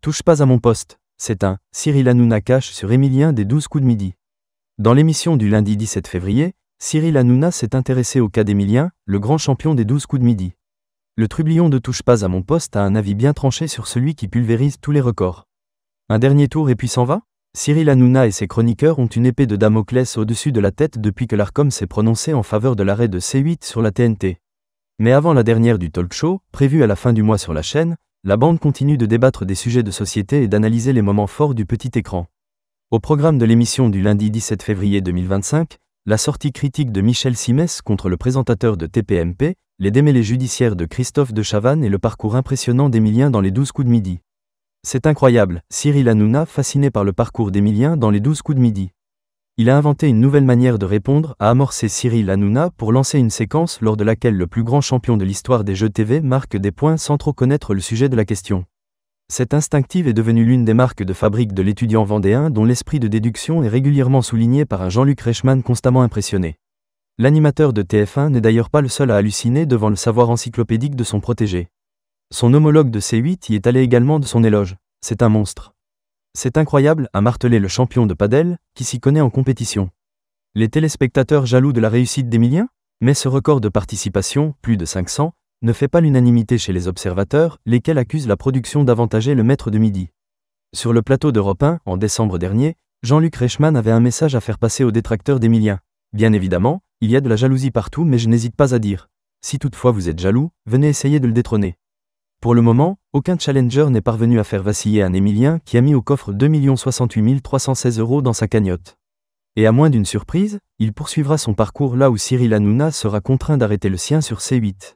Touche pas à mon poste, c'est un Cyril Hanouna cache sur Émilien des 12 coups de midi. Dans l'émission du lundi 17 février, Cyril Hanouna s'est intéressé au cas d'Émilien, le grand champion des 12 coups de midi. Le trublion de Touche pas à mon poste a un avis bien tranché sur celui qui pulvérise tous les records. Un dernier tour et puis s'en va ? Cyril Hanouna et ses chroniqueurs ont une épée de Damoclès au-dessus de la tête depuis que l'Arcom s'est prononcé en faveur de l'arrêt de C8 sur la TNT. Mais avant la dernière du talk show, prévue à la fin du mois sur la chaîne, la bande continue de débattre des sujets de société et d'analyser les moments forts du petit écran. Au programme de l'émission du lundi 17 février 2025, la sortie critique de Michel Simès contre le présentateur de TPMP, les démêlés judiciaires de Christophe de Chavannes et le parcours impressionnant d'Émilien dans les 12 coups de midi. C'est incroyable, Cyril Hanouna fasciné par le parcours d'Émilien dans les 12 coups de midi. Il a inventé une nouvelle manière de répondre, a amorcé Cyril Hanouna pour lancer une séquence lors de laquelle le plus grand champion de l'histoire des jeux TV marque des points sans trop connaître le sujet de la question. Cette instinctive est devenue l'une des marques de fabrique de l'étudiant vendéen dont l'esprit de déduction est régulièrement souligné par un Jean-Luc Reichmann constamment impressionné. L'animateur de TF1 n'est d'ailleurs pas le seul à halluciner devant le savoir encyclopédique de son protégé. Son homologue de C8 y est allé également de son éloge. C'est un monstre. C'est incroyable, a martelé le champion de padel, qui s'y connaît en compétition. Les téléspectateurs jaloux de la réussite d'Émilien ? Mais ce record de participation, plus de 500, ne fait pas l'unanimité chez les observateurs, lesquels accusent la production d'avantager le maître de midi. Sur le plateau d'Europe 1, en décembre dernier, Jean-Luc Reichmann avait un message à faire passer aux détracteurs d'Émilien. Bien évidemment, il y a de la jalousie partout mais je n'hésite pas à dire. Si toutefois vous êtes jaloux, venez essayer de le détrôner. Pour le moment, aucun challenger n'est parvenu à faire vaciller un Émilien qui a mis au coffre 2 068 316 € dans sa cagnotte. Et à moins d'une surprise, il poursuivra son parcours là où Cyril Hanouna sera contraint d'arrêter le sien sur C8.